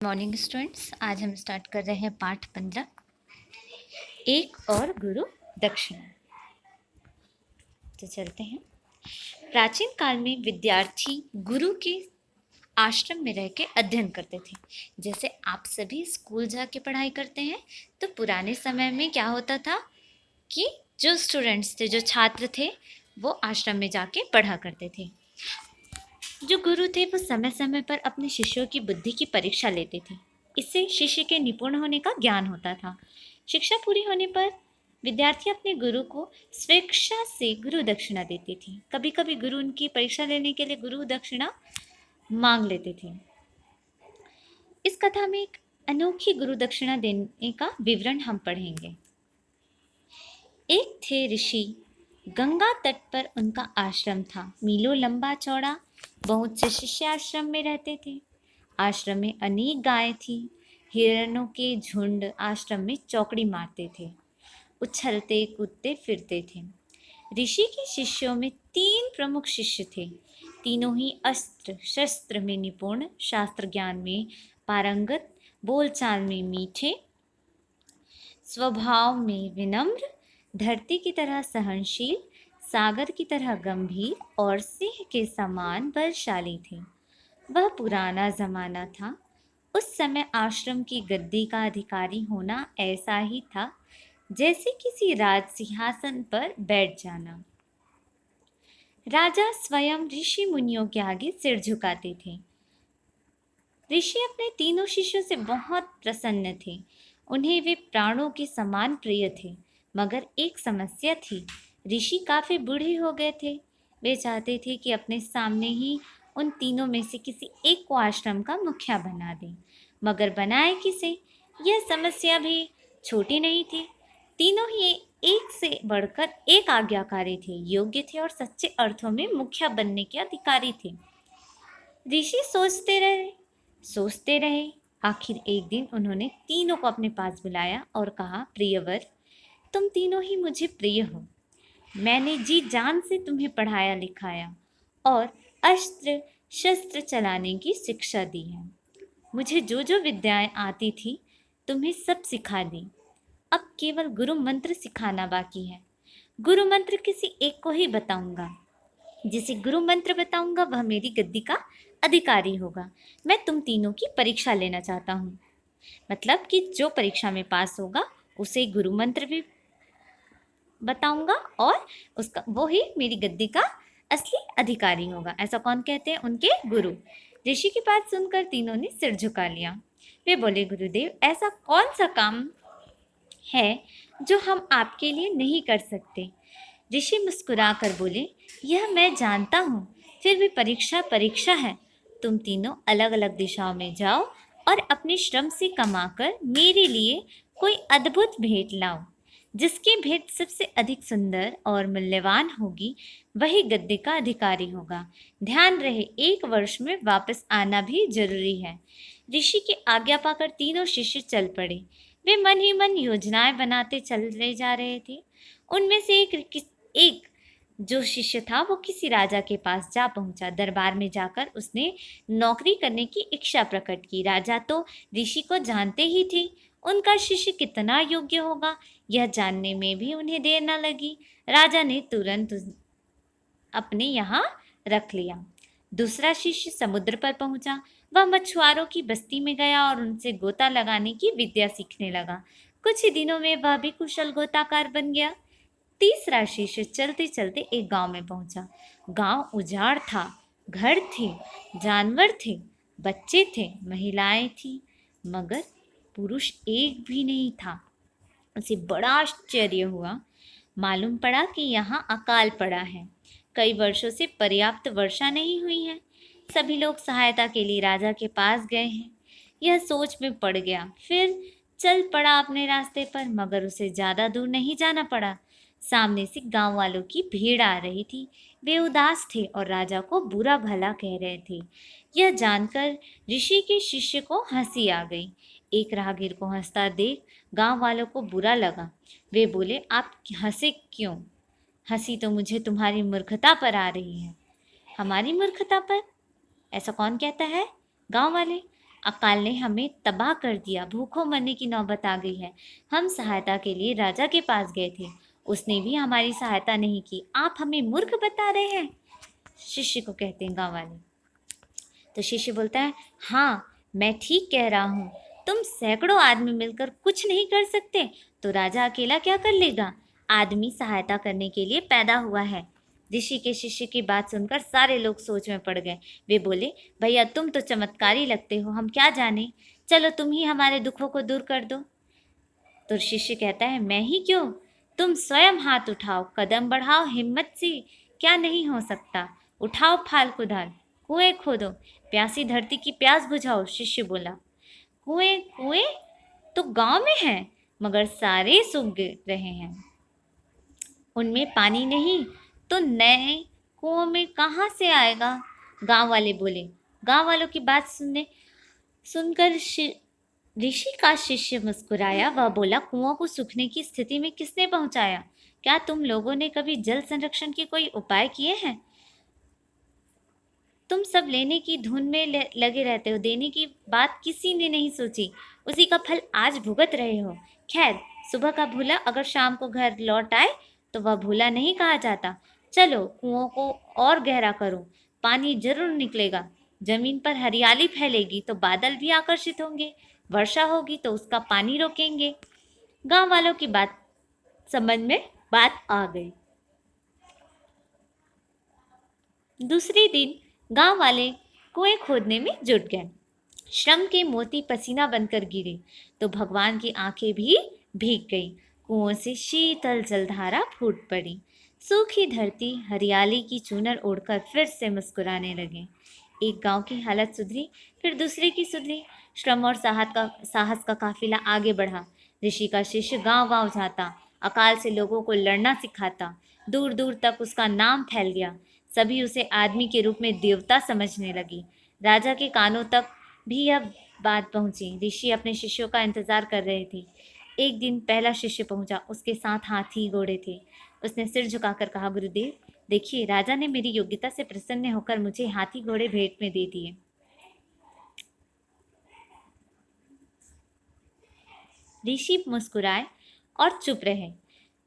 Morning students, आज हम start कर रहे हैं पाठ 15 एक और गुरु दक्षिणा। तो चलते हैं। प्राचीन काल में विद्यार्थी गुरु के आश्रम में रह के अध्ययन करते थे। जैसे आप सभी स्कूल जाके पढ़ाई करते हैं, तो पुराने समय में क्या होता था कि जो स्टूडेंट्स थे, जो छात्र थे, वो आश्रम में जाके पढ़ा करते थे। जो गुरु थे वो समय समय पर अपने शिष्यों की बुद्धि की परीक्षा लेते थे। इससे शिष्य के निपुण होने का ज्ञान होता था। शिक्षा पूरी होने पर विद्यार्थी अपने गुरु को स्वेच्छा से गुरु दक्षिणा देते थे। कभी कभी गुरु उनकी परीक्षा लेने के लिए गुरु दक्षिणा मांग लेते थे। इस कथा में एक अनोखी गुरु दक्षिणा देने का विवरण हम पढ़ेंगे। एक थे ऋषि, गंगा तट पर उनका आश्रम था। मीलों लंबा चौड़ा, बहुत से शिष्य आश्रम में रहते थे। आश्रम में अनेक गायें थी। हिरणों के झुंड आश्रम में चौकड़ी मारते थे, उछलते कूदते फिरते थे। ऋषि के शिष्यों में 3 प्रमुख शिष्य थे। तीनों ही अस्त्र शस्त्र में निपुण, शास्त्र ज्ञान में पारंगत, बोलचाल में मीठे, स्वभाव में विनम्र, धरती की तरह सहनशील, सागर की तरह गंभीर और सिंह के समान बलशाली थे। वह पुराना जमाना था। उस समय आश्रम की गद्दी का अधिकारी होना ऐसा ही था जैसे किसी राज सिंहासन पर बैठ जाना। राजा स्वयं ऋषि मुनियों के आगे सिर झुकाते थे। ऋषि अपने तीनों शिष्यों से बहुत प्रसन्न थे। उन्हें वे प्राणों के समान प्रिय थे। मगर एक समस्या थी। ऋषि काफी बूढ़े हो गए थे। वे चाहते थे कि अपने सामने ही उन तीनों में से किसी एक को आश्रम का मुखिया बना दें। मगर बनाए किसे? यह समस्या भी छोटी नहीं थी। तीनों ही एक से बढ़कर एक आज्ञाकारी थे, योग्य थे और सच्चे अर्थों में मुखिया बनने के अधिकारी थे। ऋषि सोचते रहे। आखिर एक दिन उन्होंने तीनों को अपने पास बुलाया और कहा, प्रियवर, तुम तीनों ही मुझे प्रिय हो। मैंने जी जान से तुम्हें पढ़ाया लिखाया और अस्त्र शस्त्र चलाने की शिक्षा दी है। मुझे जो जो विद्याएं आती थी तुम्हें सब सिखा दी। अब केवल गुरु मंत्र सिखाना बाकी है। गुरु मंत्र किसी एक को ही बताऊंगा। जिसे गुरु मंत्र बताऊंगा वह मेरी गद्दी का अधिकारी होगा। मैं तुम तीनों की परीक्षा लेना चाहता हूँ। मतलब कि जो परीक्षा में पास होगा उसे गुरु मंत्र भी बताऊंगा और उसका वो ही मेरी गद्दी का असली अधिकारी होगा। ऐसा कौन कहते हैं? उनके गुरु। ऋषि की बात सुनकर तीनों ने सिर झुका लिया। वे बोले, गुरुदेव, ऐसा कौन सा काम है जो हम आपके लिए नहीं कर सकते? ऋषि मुस्कुराकर बोले, यह मैं जानता हूँ, फिर भी परीक्षा परीक्षा है। तुम तीनों अलग अलग दिशाओं में जाओ और अपने श्रम से कमाकर मेरे लिए कोई अद्भुत भेंट लाओ। जिसकी भेंट सबसे अधिक सुंदर और मूल्यवान होगी वही गद्दी का अधिकारी होगा। ध्यान रहे, 1 वर्ष में वापस आना भी जरूरी है। ऋषि की आज्ञा पाकर तीनों शिष्य चल पड़े। वे मन ही मन योजनाएं बनाते चले जा रहे थे। उनमें से एक जो शिष्य था वो किसी राजा के पास जा पहुंचा। दरबार में जाकर उसने नौकरी करने की इच्छा प्रकट की। राजा तो ऋषि को जानते ही थे। उनका शिष्य कितना योग्य होगा यह जानने में भी उन्हें देर न लगी। राजा ने तुरंत अपने यहाँ रख लिया। दूसरा शिष्य समुद्र पर पहुंचा। वह मछुआरों की बस्ती में गया और उनसे गोता लगाने की विद्या सीखने लगा। कुछ ही दिनों में वह भी कुशल गोताकार बन गया। तीसरा शिष्य चलते चलते एक गांव में पहुंचा। गांव उजाड़ था। घर थे, जानवर थे, बच्चे थे, महिलाएं थी, मगर पुरुष एक भी नहीं था। उसे बड़ा आश्चर्य हुआ। मालूम पड़ा कि यहाँ अकाल पड़ा है। कई वर्षों से पर्याप्त वर्षा नहीं हुई है। सभी लोग सहायता के लिए राजा के पास गए हैं। यह सोच में पड़ गया, फिर चल पड़ा अपने रास्ते पर। मगर उसे ज्यादा दूर नहीं जाना पड़ा। सामने से गांव वालों की भीड़ आ रही थी। वे उदास थे और राजा को बुरा भला कह रहे थे। यह जानकर ऋषि के शिष्य को हंसी आ गई। एक राहगीर को हंसता देख गांव वालों को बुरा लगा। वे बोले, आप हंसे क्यों? हंसी तो मुझे तुम्हारी मूर्खता पर आ रही है। हमारी मूर्खता पर? ऐसा कौन कहता है? गांव वाले। अकाल ने हमें तबाह कर दिया, भूखों मरने की नौबत आ गई है। हम सहायता के लिए राजा के पास गए थे, उसने भी हमारी सहायता नहीं की। आप हमें मूर्ख बता रहे हैं, शिष्य को कहते हैं गांव वाले। तो शिष्य बोलता है, हाँ मैं ठीक कह रहा हूँ, तुम सैकड़ों आदमी मिलकर कुछ नहीं कर सकते तो राजा अकेला क्या कर लेगा। आदमी सहायता करने के लिए पैदा हुआ है। ऋषि के शिष्य की बात सुनकर सारे लोग सोच में पड़ गए। वे बोले, भैया तुम तो चमत्कारी लगते हो, हम क्या जाने, चलो तुम ही हमारे दुखों को दूर कर दो। तो शिष्य कहता है, मैं ही क्यों, तुम स्वयं हाथ उठाओ, कदम बढ़ाओ, हिम्मत से क्या नहीं हो सकता, उठाओ फाल कुदाल, कुएं खोदो, प्यासी धरती की प्यास बुझाओ। शिष्य बोला, कुएं कुएं तो गांव में है, मगर सारे सूख रहे हैं, उनमें पानी नहीं तो नए कुओं में कहाँ से आएगा। गांव वाले बोले। गांव वालों की बात सुनकर ऋषि का शिष्य मुस्कुराया। वह बोला, कुओं को सूखने की स्थिति में किसने पहुंचाया। क्या तुम लोगों ने कभी जल संरक्षण के कोई उपाय किए हैं। तुम सब लेने की धुन में लगे रहते हो, देने की बात किसी ने नहीं सोची, उसी का फल आज भुगत रहे हो। खैर, सुबह का भूला अगर शाम को घर लौट आए तो वह भूला नहीं कहा जाता। चलो कुओं को और गहरा करो, पानी जरूर निकलेगा। जमीन पर हरियाली फैलेगी तो बादल भी आकर्षित होंगे, वर्षा होगी तो उसका पानी रोकेंगे। गांव वालों की बात समझ में बात आ गई। दूसरे दिन गांव वाले कुएं खोदने में जुट गए। श्रम के मोती पसीना बनकर गिरे तो भगवान की आंखें भी भीग गई। कुओं से शीतल जलधारा फूट पड़ी। सूखी धरती हरियाली की चूनर ओढ़कर फिर से मुस्कुराने लगे। एक गांव की हालत सुधरी, फिर दूसरे की सुधरी। श्रम और साहस का काफिला आगे बढ़ा। ऋषि का शिष्य गांव गांव जाता, अकाल से लोगों को लड़ना सिखाता। दूर दूर तक उसका नाम फैल गया। सभी उसे आदमी के रूप में देवता समझने लगी। राजा के कानों तक भी यह बात पहुंची। ऋषि अपने शिष्यों का इंतजार कर रहे थे। एक दिन पहला शिष्य पहुंचा, उसके साथ हाथी घोड़े थे। उसने सिर झुकाकर कहा, गुरुदेव देखिए, राजा ने मेरी योग्यता से प्रसन्न होकर मुझे हाथी घोड़े भेंट में दे दिए। ऋषि मुस्कुराए और चुप रहे।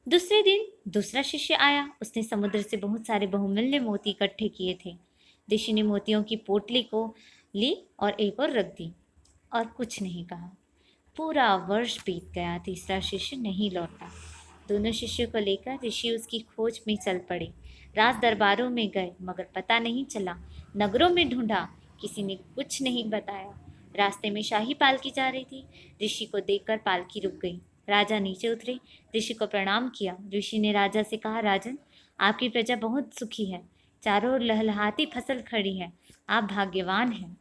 दूसरे दिन दूसरा शिष्य आया। उसने समुद्र से बहुत सारे बहुमूल्य मोती इकट्ठे किए थे। ऋषि ने मोतियों की पोटली को ली और एक और रख दी और कुछ नहीं कहा। पूरा वर्ष बीत गया, तीसरा शिष्य नहीं लौटा। दोनों शिष्यों को लेकर ऋषि उसकी खोज में चल पड़े। राज दरबारों में गए मगर पता नहीं चला। नगरों में ढूंढा, किसी ने कुछ नहीं बताया। रास्ते में शाही पालकी जा रही थी। ऋषि को देखकर पालकी रुक गई। राजा नीचे उतरे, ऋषि को प्रणाम किया। ऋषि ने राजा से कहा, राजन आपकी प्रजा बहुत सुखी है, चारों ओर लहलहाती फसल खड़ी है, आप भाग्यवान हैं।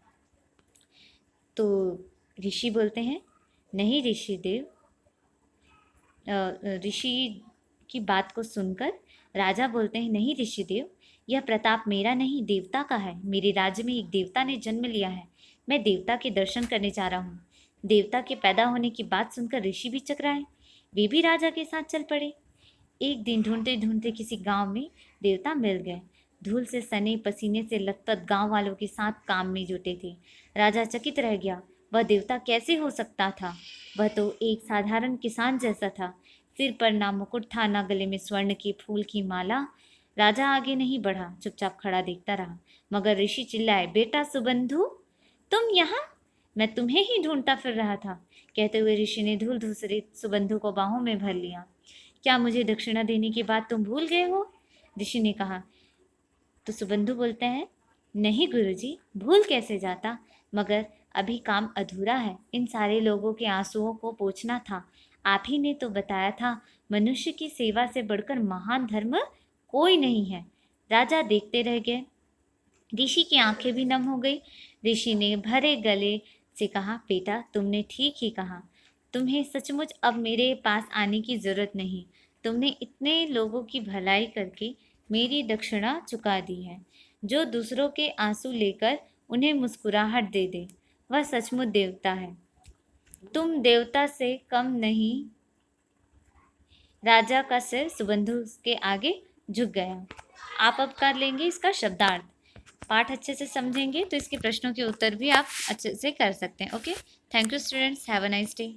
तो ऋषि बोलते हैं, नहीं ऋषि देव। ऋषि की बात को सुनकर राजा बोलते हैं, नहीं ऋषिदेव, यह प्रताप मेरा नहीं देवता का है। मेरे राज्य में एक देवता ने जन्म लिया है, मैं देवता के दर्शन करने जा रहा हूँ। देवता के पैदा होने की बात सुनकर ऋषि भी चकराए। वे भी राजा के साथ चल पड़े। एक दिन ढूंढते ढूंढते किसी गांव में देवता मिल गए। धूल से सने पसीने से लथपथ गांव वालों के साथ काम में जुटे थे। राजा चकित रह गया, वह देवता कैसे हो सकता था। वह तो एक साधारण किसान जैसा था। सिर पर ना मुकुट था, ना गले में स्वर्ण के फूल की माला। राजा आगे नहीं बढ़ा, चुपचाप खड़ा देखता रहा। मगर ऋषि चिल्लाए, बेटा सुबंधु, तुम यहाँ, मैं तुम्हें ही ढूंढता फिर रहा था। कहते हुए ऋषि ने धूल धूसरित सुबंधु को बाहों में भर लिया। क्या मुझे दक्षिणा देने की बात तुम भूल गए हो, ऋषि ने कहा। तो सुबंधु बोलते हैं, नहीं गुरुजी, भूल कैसे जाता, मगर अभी काम अधूरा है। इन सारे लोगों के आंसुओं को पोंछना था। आप ही ने तो बताया था, मनुष्य की सेवा से बढ़कर महान धर्म कोई नहीं है। राजा देखते रह गए। ऋषि की आंखें भी नम हो गई। ऋषि ने भरे गले से कहा, बेटा तुमने ठीक ही कहा, तुम्हें सचमुच अब मेरे पास आने की जरूरत नहीं। तुमने इतने लोगों की भलाई करके मेरी दक्षिणा चुका दी है। जो दूसरों के आंसू लेकर उन्हें मुस्कुराहट दे दे, वह सचमुच देवता है। तुम देवता से कम नहीं। राजा का सिर सुबंधु के आगे झुक गया। आप अब कर लेंगे इसका शब्दार्थ। पाठ अच्छे से समझेंगे तो इसके प्रश्नों के उत्तर भी आप अच्छे से कर सकते हैं। Okay, thank you students, have a nice day.